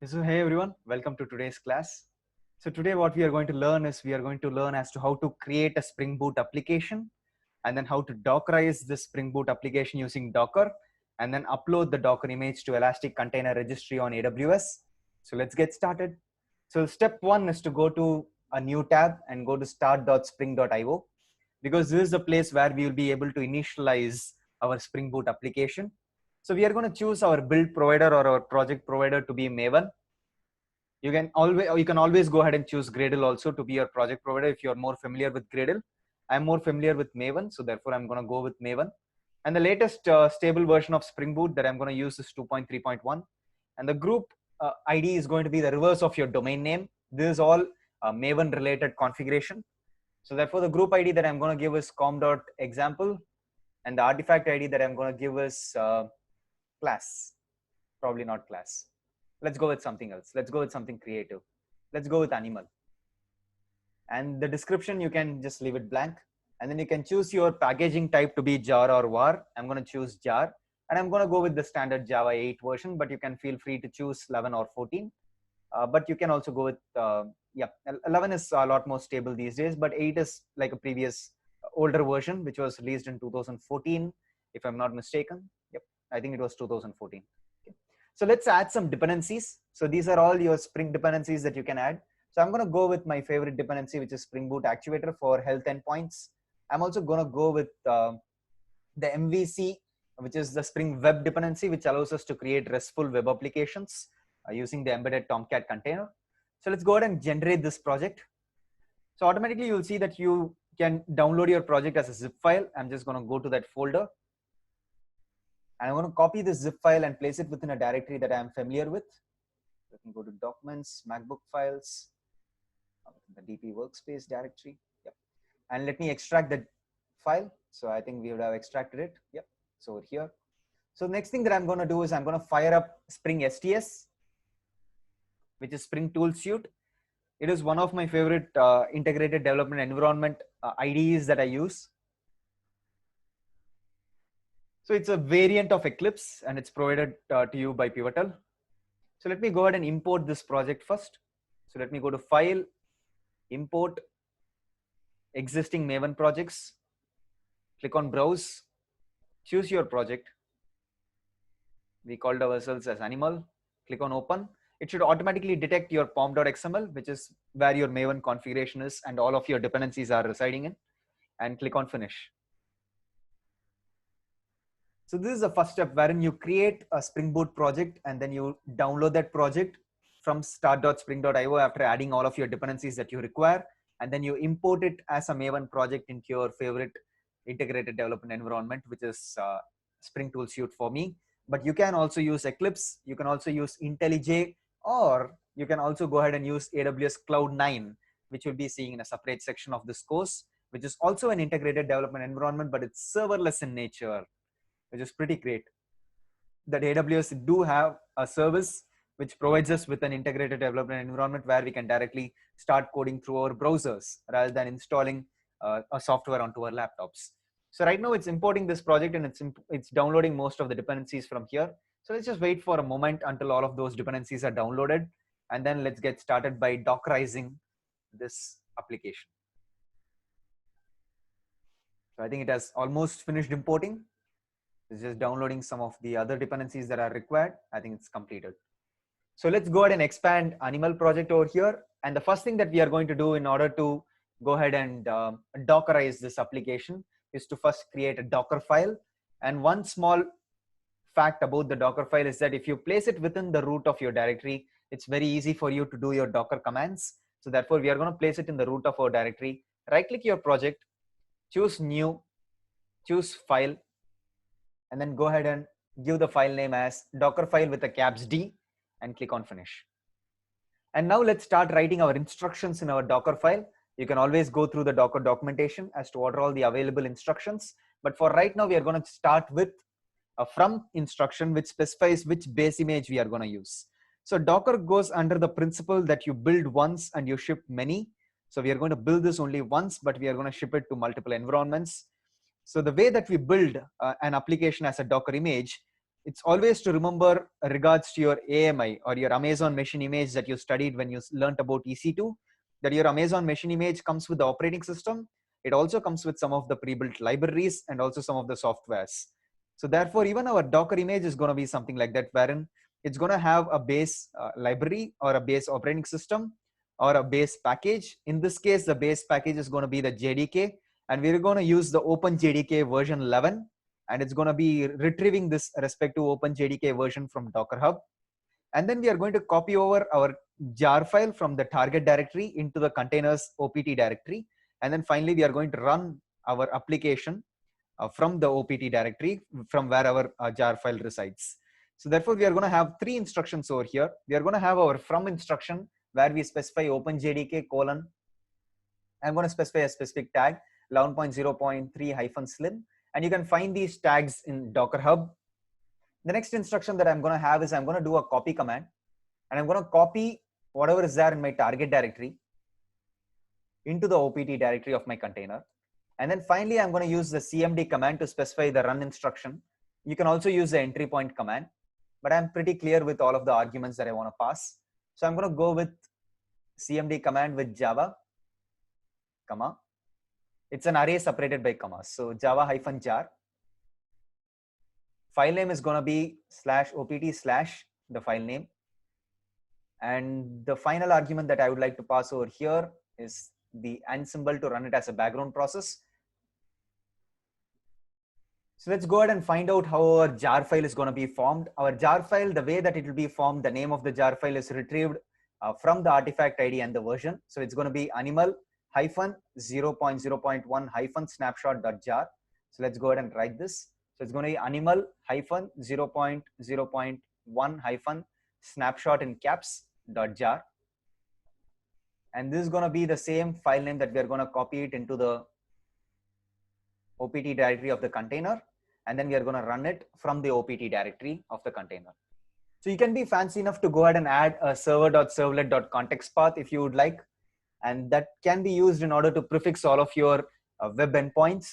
So hey everyone, welcome to today's class. So today what we are going to learn is we are going to learn as to how to create a Spring Boot application and then how to Dockerize this Spring Boot application using Docker and then upload the Docker image to Elastic Container Registry on AWS. So let's get started. So step one is to go to a new tab and go to start.spring.io because this is the place where we will be able to initialize our Spring Boot application. So we are going to choose our build provider or our project provider to be Maven. You can always go ahead and choose Gradle also to be your project provider if you're more familiar with Gradle. I'm more familiar with Maven, so therefore I'm going to go with Maven. And the latest stable version of Spring Boot that I'm going to use is 2.3.1. And the group ID is going to be the reverse of your domain name. This is all Maven related configuration. So therefore the group ID that I'm going to give is com.example, and the artifact ID that I'm going to give is class, probably not class. Let's go with something else. Let's go with something creative. Let's go with animal. And the description, you can just leave it blank. And then you can choose your packaging type to be jar or var. I'm going to choose jar. And I'm going to go with the standard Java 8 version, but you can feel free to choose 11 or 14. But you can also go with, 11 is a lot more stable these days, but 8 is like a previous older version, which was released in 2014, if I'm not mistaken. Yep, I think it was 2014. Okay. So let's add some dependencies. So these are all your Spring dependencies that you can add. So I'm going to go with my favorite dependency, which is Spring Boot Actuator for health endpoints. I'm also going to go with the MVC, which is the Spring Web dependency, which allows us to create RESTful web applications using the embedded Tomcat container. So let's go ahead and generate this project. So automatically you'll see that you can download your project as a zip file. I'm just going to go to that folder. And I'm going to copy this zip file and place it within a directory that I'm familiar with. Let me go to Documents, MacBook Files, the DP Workspace directory. Yep. And let me extract that file. So I think we would have extracted it. Yep. So over here. So the next thing that I'm going to do is I'm going to fire up Spring STS, which is Spring Tool Suite. It is one of my favorite integrated development environment IDEs that I use. So it's a variant of Eclipse and it's provided to you by Pivotal. So let me go ahead and import this project first. So let me go to File, Import, Existing Maven Projects. Click on Browse, choose your project. We called ourselves as Animal. Click on Open. It should automatically detect your pom.xml, which is where your Maven configuration is and all of your dependencies are residing in. And click on Finish. So this is the first step wherein you create a Spring Boot project and then you download that project from start.spring.io after adding all of your dependencies that you require. And then you import it as a Maven project into your favorite integrated development environment, which is Spring Tool Suite for me. But you can also use Eclipse. You can also use IntelliJ, or you can also go ahead and use AWS Cloud 9, which you'll be seeing in a separate section of this course, which is also an integrated development environment, but it's serverless in nature, which is pretty great. That AWS do have a service which provides us with an integrated development environment where we can directly start coding through our browsers rather than installing a software onto our laptops. So right now it's importing this project and it's downloading most of the dependencies from here. So let's just wait for a moment until all of those dependencies are downloaded, and then let's get started by Dockerizing this application. So I think it has almost finished importing. It's just downloading some of the other dependencies that are required. I think it's completed. So let's go ahead and expand Animal project over here. And the first thing that we are going to do in order to go ahead and Dockerize this application is to first create a Docker file. And one small fact about the Docker file is that if you place it within the root of your directory, it's very easy for you to do your Docker commands. So therefore, we are going to place it in the root of our directory. Right-click your project, choose New, choose File, and then go ahead and give the file name as Dockerfile with a caps D and click on Finish. And now let's start writing our instructions in our Docker file. You can always go through the Docker documentation as to what are all the available instructions. But for right now, we are going to start with a from instruction, which specifies which base image we are going to use. So Docker goes under the principle that you build once and you ship many. So we are going to build this only once, but we are going to ship it to multiple environments. So the way that we build an application as a Docker image it's always to remember regards to your AMI or your Amazon machine image that you studied when you learned about EC2, that your Amazon machine image comes with the operating system. It also comes with some of the pre-built libraries and also some of the softwares. So therefore, even our Docker image is going to be something like that, wherein it's going to have a base library or a base operating system or a base package. In this case, the base package is going to be the JDK, and we're going to use the OpenJDK version 11, and it's going to be retrieving this respective OpenJDK version from Docker Hub. And then we are going to copy over our jar file from the target directory into the containers OPT directory. And then finally, we are going to run our application from the OPT directory from where our jar file resides. So therefore, we are going to have three instructions over here. We are going to have our from instruction where we specify OpenJDK : I'm going to specify a specific tag 11.0.3 -slim, and you can find these tags in Docker Hub. The next instruction that I'm going to have is I'm going to do a copy command, and I'm going to copy whatever is there in my target directory into the OPT directory of my container. And then finally, I'm going to use the CMD command to specify the run instruction. You can also use the entry point command, but I'm pretty clear with all of the arguments that I want to pass. So I'm going to go with CMD command with Java, comma. It's an array separated by commas. So Java -jar. File name is going to be /opt/ the file name. And the final argument that I would like to pass over here is the and symbol to run it as a background process. So let's go ahead and find out how our jar file is going to be formed. Our jar file, the way that it will be formed, the name of the jar file is retrieved from the artifact ID and the version. So it's going to be animal -0.0.1 snapshot.jar. So let's go ahead and write this. So it's going to be animal -0.0.1 snapshot in caps.jar. And this is going to be the same file name that we are going to copy it into the OPT directory of the container. And then we are going to run it from the OPT directory of the container. So you can be fancy enough to go ahead and add a server.servlet.context path if you would like. And that can be used in order to prefix all of your web endpoints,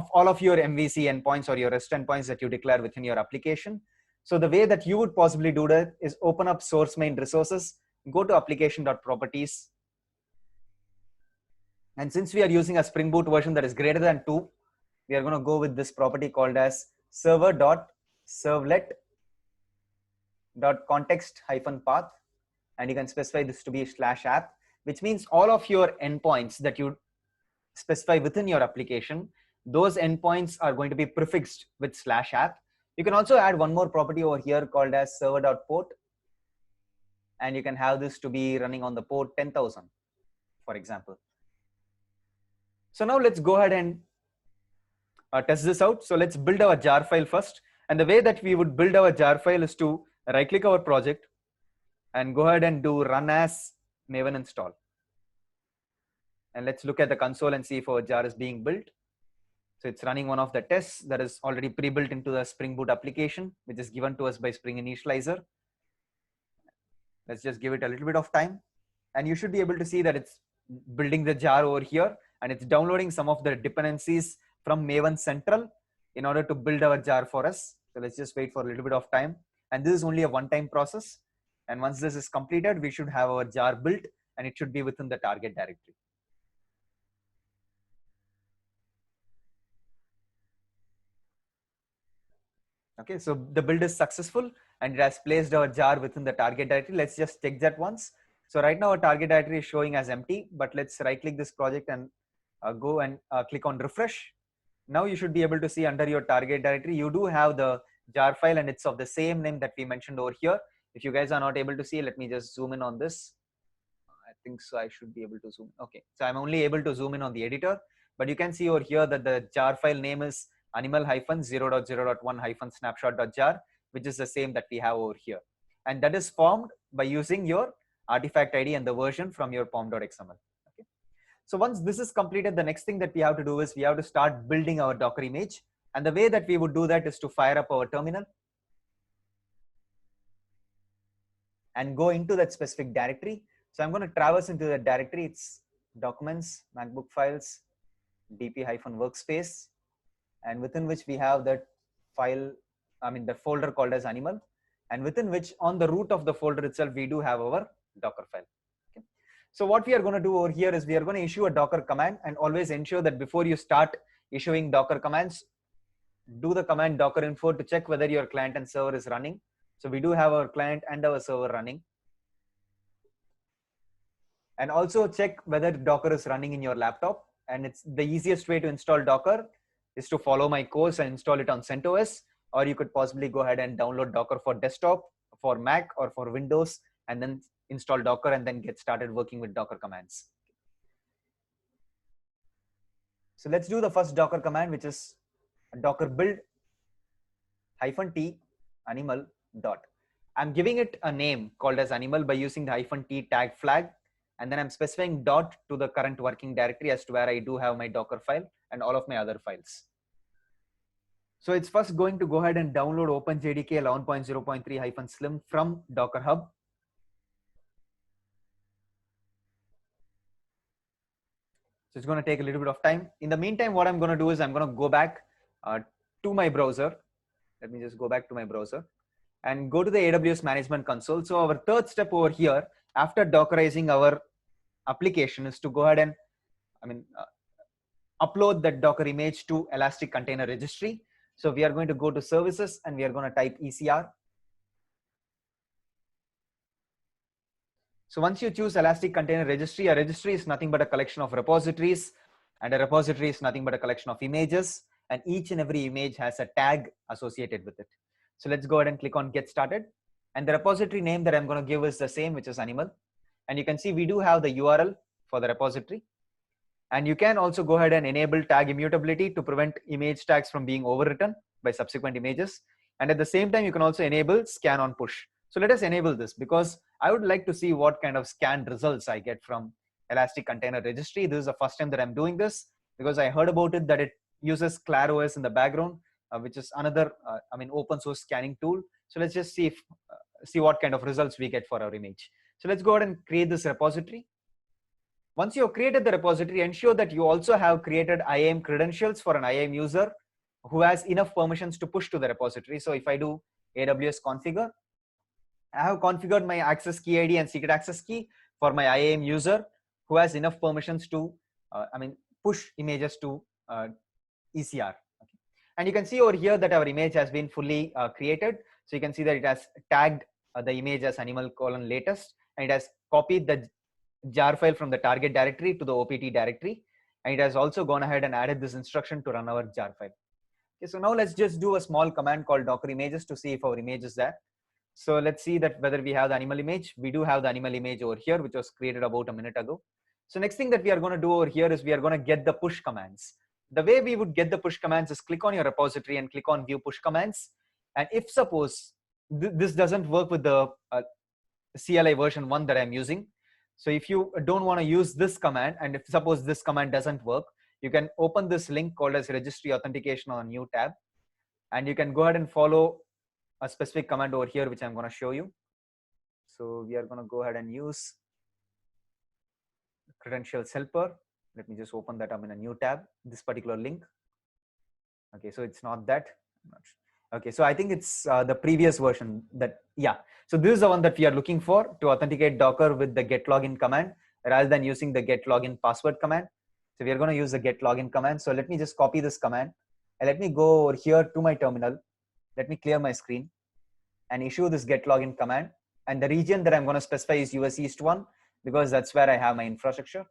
of all of your MVC endpoints or your REST endpoints that you declare within your application. So the way that you would possibly do that is open up source main resources, go to application.properties. And since we are using a Spring Boot version that is greater than 2, we are going to go with this property called as server.servlet.context-path. And you can specify this to be /app, which means all of your endpoints that you specify within your application, those endpoints are going to be prefixed with /app. You can also add one more property over here called as server.port. And you can have this to be running on the port 10,000, for example. So now let's go ahead and test this out. So let's build our jar file first. And the way that we would build our jar file is to right click our project and go ahead and do run as Maven install. And let's look at the console and see if our jar is being built. So it's running one of the tests that is already pre-built into the Spring Boot application, which is given to us by Spring Initializer. Let's just give it a little bit of time. And you should be able to see that it's building the jar over here, and it's downloading some of the dependencies from Maven Central in order to build our jar for us. So let's just wait for a little bit of time. And this is only a one-time process. And once this is completed, we should have our jar built, and it should be within the target directory. Okay, so the build is successful and it has placed our jar within the target directory. Let's just check that once. So right now our target directory is showing as empty, but let's right click this project and go and click on refresh. Now you should be able to see under your target directory, you do have the jar file and it's of the same name that we mentioned over here. If you guys are not able to see, let me just zoom in on this. I think so I should be able to zoom. Okay, so I'm only able to zoom in on the editor, but you can see over here that the jar file name is animal -0.0.1 snapshot.jar, which is the same that we have over here. And that is formed by using your artifact ID and the version from your pom.xml. Okay. So once this is completed, the next thing that we have to do is we have to start building our Docker image. And the way that we would do that is to fire up our terminal and go into that specific directory. So I'm going to traverse into that directory. It's documents, MacBook files, dp-workspace, and within which we have that file, I mean the folder called as animal, and within which on the root of the folder itself, we do have our Docker file. Okay. So what we are going to do over here is we are going to issue a Docker command, and always ensure that before you start issuing Docker commands, do the command docker info to check whether your client and server is running. So we do have our client and our server running. And also check whether Docker is running in your laptop. And it's the easiest way to install Docker is to follow my course and install it on CentOS, or you could possibly go ahead and download Docker for desktop, for Mac, or for Windows, and then install Docker and then get started working with Docker commands. So let's do the first Docker command, which is docker build -t animal dot. I'm giving it a name called as animal by using the -t tag flag. And then I'm specifying dot to the current working directory as to where I do have my Docker file and all of my other files. So it's first going to go ahead and download OpenJDK 11.0.3-slim from Docker Hub. So it's going to take a little bit of time. In the meantime, what I'm going to do is I'm going to go back to my browser. Let me just go back to my browser and go to the AWS Management Console. So our third step over here, after Dockerizing our application, is to go ahead and upload that Docker image to Elastic Container Registry. So we are going to go to services and we are going to type ECR. So once you choose Elastic Container Registry, a registry is nothing but a collection of repositories, and a repository is nothing but a collection of images, and each and every image has a tag associated with it. So let's go ahead and click on Get Started. And the repository name that I'm going to give is the same, which is animal. And you can see we do have the URL for the repository. And you can also go ahead and enable tag immutability to prevent image tags from being overwritten by subsequent images. And at the same time, you can also enable scan on push. So let us enable this because I would like to see what kind of scanned results I get from Elastic Container Registry. This is the first time that I'm doing this because I heard about it that it uses ClarOS in the background, which is another open source scanning tool. So let's just see what kind of results we get for our image. So let's go ahead and create this repository. Once you have created the repository, ensure that you also have created IAM credentials for an IAM user who has enough permissions to push to the repository. So if I do AWS configure, I have configured my access key ID and secret access key for my IAM user who has enough permissions to push images to ECR. Okay. And you can see over here that our image has been fully created. So you can see that it has tagged the image as animal:latest, and it has copied the jar file from the target directory to the OPT directory. And it has also gone ahead and added this instruction to run our jar file. Okay, so now let's just do a small command called docker images to see if our image is there. So let's see that whether we have the animal image. We do have the animal image over here, which was created about a minute ago. So next thing that we are going to do over here is we are going to get the push commands. The way we would get the push commands is click on your repository and click on view push commands. And if suppose this doesn't work with the CLI version 1 that I'm using. So if you don't want to use this command, and if suppose this command doesn't work, you can open this link called as registry authentication on a new tab. And you can go ahead and follow a specific command over here, which I'm going to show you. So we are going to go ahead and use credentials helper. Let me just open that up in a new tab, this particular link. Okay, so it's not that. I'm not sure. Okay, so I think it's the previous version that, yeah. So this is the one that we are looking for to authenticate Docker with the get login command rather than using the get login password command. So we are going to use the get login command. So let me just copy this command and let me go over here to my terminal. Let me clear my screen and issue this get login command. And the region that I'm going to specify is US East 1 because that's where I have my infrastructure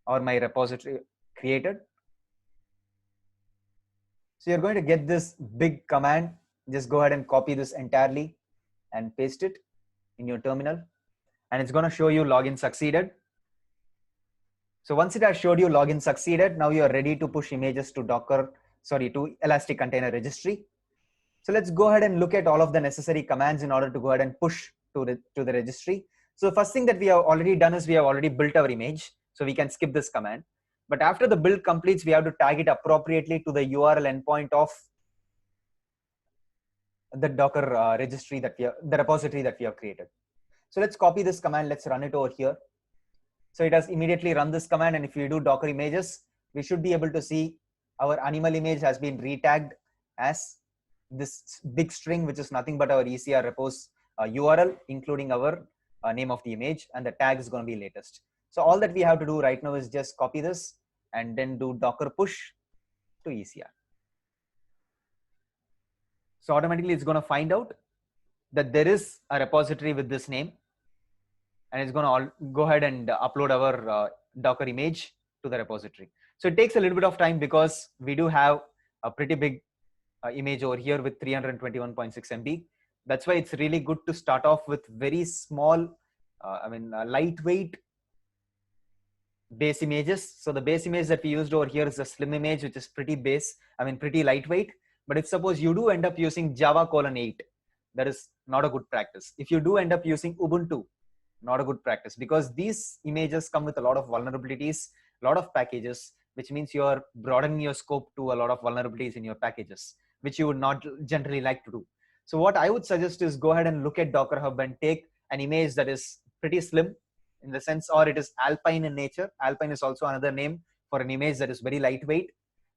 or my repository created. So you're going to get this big command. Just go ahead and copy this entirely and paste it in your terminal. And it's going to show you login succeeded. So once it has showed you login succeeded, now you are ready to push images to to Elastic Container Registry. So let's go ahead and look at all of the necessary commands in order to go ahead and push to the registry. So the first thing that we have already done is we have already built our image. So we can skip this command. But after the build completes, we have to tag it appropriately to the URL endpoint of the Docker registry that the repository that we have created. So let's copy this command. Let's run it over here. So it has immediately run this command. And if we do Docker images, we should be able to see our animal image has been retagged as this big string, which is nothing but our ECR repos URL, including our name of the image, and the tag is going to be latest. So all that we have to do right now is just copy this and then do Docker push to ECR. So automatically it's going to find out that there is a repository with this name, and it's going to go ahead and upload our Docker image to the repository. So it takes a little bit of time because we do have a pretty big image over here with 321.6 MB. That's why it's really good to start off with very small, lightweight base images. So the base image that we used over here is a slim image, which is pretty pretty lightweight. But if suppose you do end up using Java 8, that is not a good practice. If you do end up using Ubuntu, not a good practice, because these images come with a lot of vulnerabilities, a lot of packages, which means you are broadening your scope to a lot of vulnerabilities in your packages, which you would not generally like to do. So what I would suggest is go ahead and look at Docker Hub and take an image that is pretty slim in the sense, or it is alpine in nature. Alpine is also another name for an image that is very lightweight.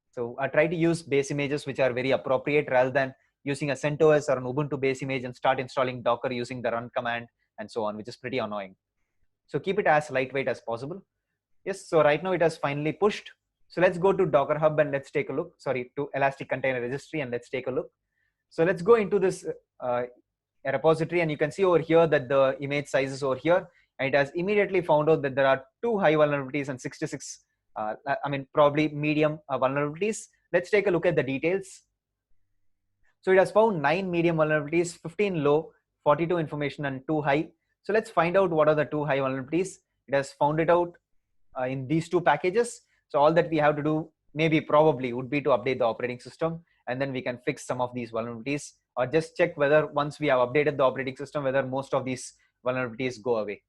So I try to use base images which are very appropriate rather than using a CentOS or an Ubuntu base image and start installing Docker using the run command and so on, which is pretty annoying. So keep it as lightweight as possible. Yes, so right now it has finally pushed. So let's go to Docker Hub and let's take a look, to Elastic Container Registry, and let's take a look. So let's go into this repository, and you can see over here that the image size is over here, and it has immediately found out that there are 2 high vulnerabilities and 66, probably medium vulnerabilities. Let's take a look at the details. So it has found 9 medium vulnerabilities, 15 low, 42 information, and 2 high. So let's find out what are the 2 high vulnerabilities. It has found it out in these 2 packages. So all that we have to do, probably would be to update the operating system, and then we can fix some of these vulnerabilities, or just check whether once we have updated the operating system, whether most of these vulnerabilities go away.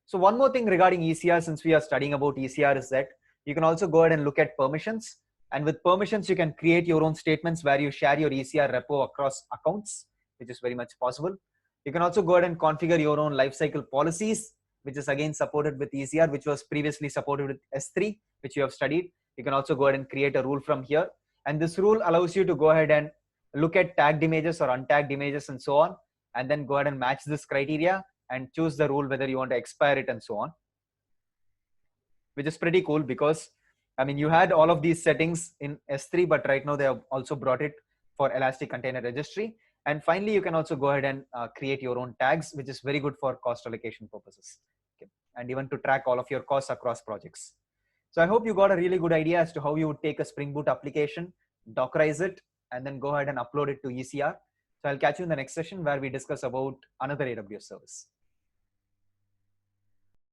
So one more thing regarding ECR, since we are studying about ECR, is that you can also go ahead and look at permissions. And with permissions, you can create your own statements where you share your ECR repo across accounts, which is very much possible. You can also go ahead and configure your own lifecycle policies, which is again supported with ECR, which was previously supported with S3, which you have studied. You can also go ahead and create a rule from here. And this rule allows you to go ahead and look at tagged images or untagged images and so on, and then go ahead and match this criteria and choose the rule whether you want to expire it and so on, which is pretty cool because you had all of these settings in S3, but right now they have also brought it for Elastic Container Registry. And finally, you can also go ahead and create your own tags, which is very good for cost allocation purposes, okay, and even to track all of your costs across projects. So I hope you got a really good idea as to how you would take a Spring Boot application, Dockerize it, and then go ahead and upload it to ECR. So I'll catch you in the next session where we discuss about another AWS service.